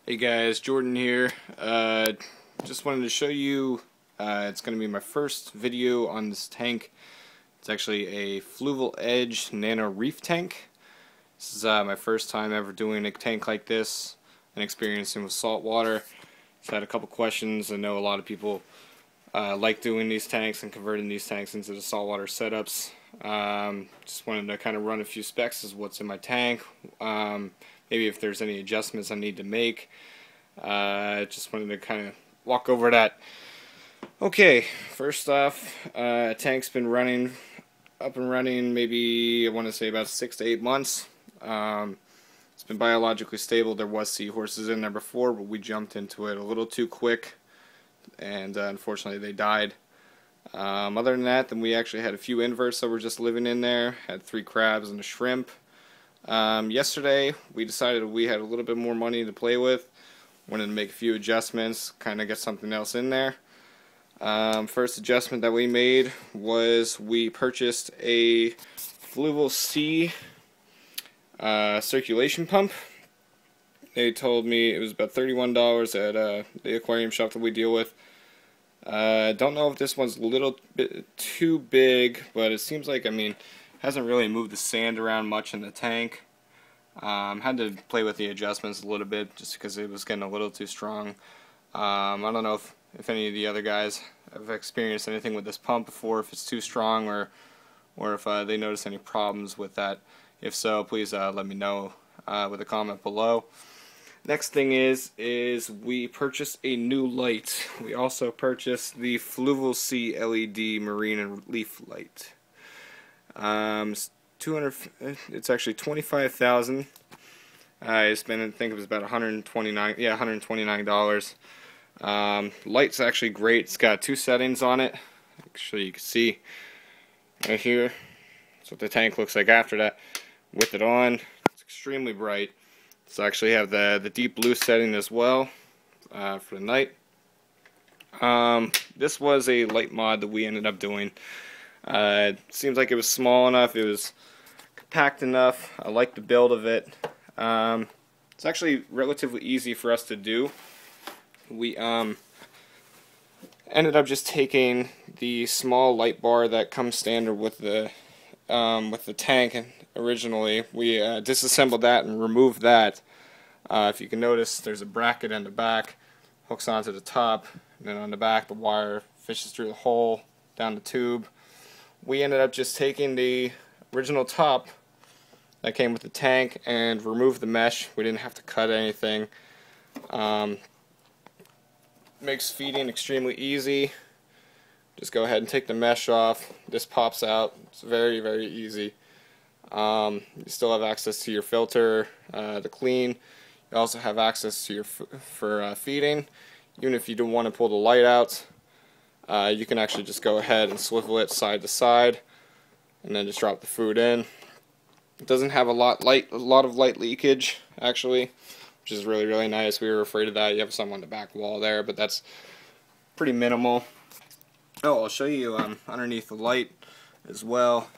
Hey guys, Jordan here. Just wanted to show you, it's going to be my first video on this tank. It's actually a Fluval Edge Nano Reef tank. This is my first time ever doing a tank like this and experiencing with saltwater. So I had a couple questions. I know a lot of people like doing these tanks and converting these tanks into the saltwater setups. Just wanted to kind of run a few specs as what's in my tank. Maybe if there's any adjustments I need to make. Just wanted to kind of walk over that. Okay, first off, tank's been up and running maybe, I want to say about 6 to 8 months. It's been biologically stable. There was seahorses in there before, but we jumped into it a little too quick, and unfortunately they died. Other than that, then we actually had a few inverts that were just living in there. Had 3 crabs and a shrimp. Yesterday we decided we had a little bit more money to play with. Wanted to make a few adjustments, kind of get something else in there. First adjustment that we made was we purchased a Fluval C circulation pump. They told me it was about $31 at the aquarium shop that we deal with. Don't know if this one's a little bit too big, but it seems like, hasn't really moved the sand around much in the tank. Had to play with the adjustments a little bit just because it was getting a little too strong. I don't know if any of the other guys have experienced anything with this pump before, if it's too strong or if they notice any problems with that. If so, please let me know with a comment below. Next thing is we purchased a new light. We also purchased the Fluval C LED marine and leaf light. It's actually $25,000. I spent, I think it was about $129. Light's actually great. It's got 2 settings on it. Actually, you can see right here. That's what the tank looks like after that. With it on, it's extremely bright. It's actually have the deep blue setting as well for the night. This was a light mod that we ended up doing. It seems like it was small enough, it was compact enough. I like the build of it. It's actually relatively easy for us to do. We ended up just taking the small light bar that comes standard with the tank, and originally we disassembled that and removed that. If you can notice, there's a bracket in the back, hooks onto the top, and then on the back the wire fishes through the hole down the tube. We ended up just taking the original top that came with the tank and removed the mesh. We didn't have to cut anything. Makes feeding extremely easy. Just go ahead and take the mesh off. This pops out. It's very, very easy. You still have access to your filter to clean. You also have access to your for feeding. Even if you don't want to pull the light out, you can actually just go ahead and swivel it side to side, and then just drop the food in. It doesn't have a lot of light leakage actually, which is really, really nice. We were afraid of that. You have some on the back wall there, but that's pretty minimal. Oh, I'll show you underneath the light as well.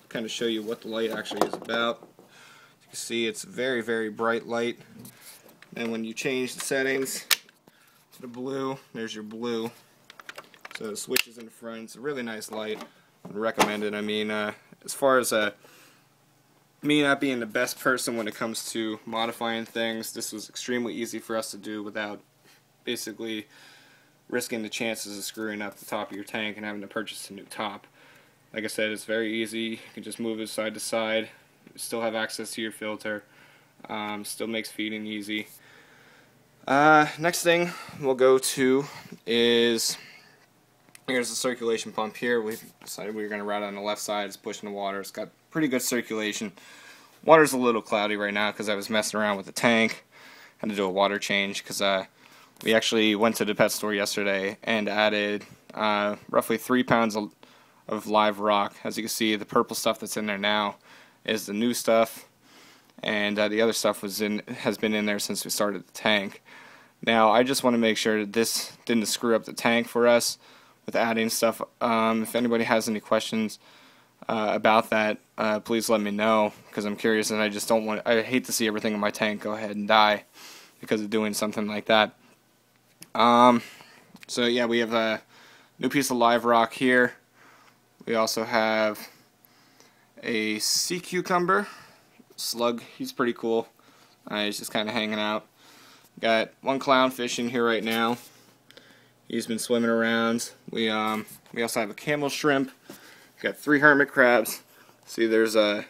Kind of show you what the light actually is about. You can see it's very, very bright light. And when you change the settings to the blue, there's your blue. So the switch is in the front. It's a really nice light. I would recommend it. As far as me not being the best person when it comes to modifying things, this was extremely easy for us to do without basically risking the chances of screwing up the top of your tank and having to purchase a new top. Like I said, it's very easy. You can just move it side to side. You still have access to your filter. Still makes feeding easy. Next thing we'll go to is, here's the circulation pump here. We decided we were going to route it on the left side. It's pushing the water. It's got pretty good circulation. Water's a little cloudy right now because I was messing around with the tank. Had to do a water change because we actually went to the pet store yesterday and added roughly 3 pounds of live rock. As you can see, the purple stuff that's in there now is the new stuff, and the other stuff has been in there since we started the tank. Now I just want to make sure that this didn't screw up the tank for us with adding stuff. If anybody has any questions about that, please let me know, because I'm curious, and I hate to see everything in my tank go ahead and die. because of doing something like that. So yeah, we have a new piece of live rock here. We also have a sea cucumber slug. He's pretty cool. He's just kind of hanging out. Got one clownfish in here right now. He's been swimming around. We also have a camel shrimp. Got 3 hermit crabs. See, there's a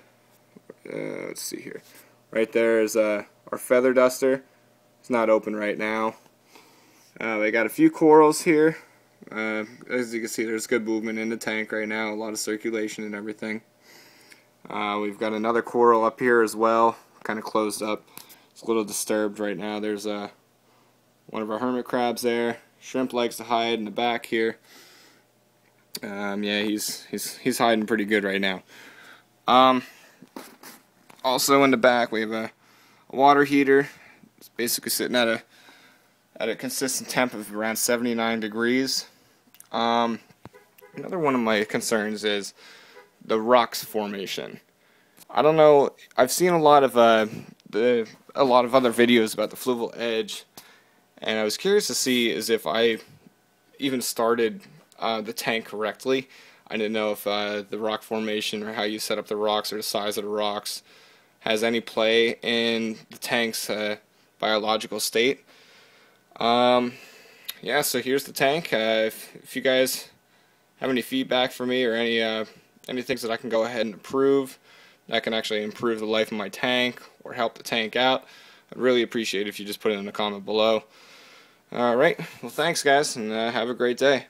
let's see here. Right there is our feather duster. It's not open right now. We got a few corals here. As you can see, there's good movement in the tank right now. A lot of circulation and everything. We've got another coral up here as well, kind of closed up. It's a little disturbed right now. There's one of our hermit crabs there. Shrimp likes to hide in the back here. Yeah, he's hiding pretty good right now. Also in the back we have a water heater. It's basically sitting at a consistent temp of around 79 degrees. Another one of my concerns is the rocks formation. I don't know. I've seen a lot of other videos about the Fluval edge, and I was curious to see as if I even started the tank correctly. I didn't know if the rock formation or how you set up the rocks or the size of the rocks has any play in the tank's biological state. Yeah, so here's the tank. If you guys have any feedback for me or any things that I can go ahead and improve that can actually improve the life of my tank or help the tank out, I'd really appreciate it if you just put it in a comment below. Alright, well thanks guys, and have a great day.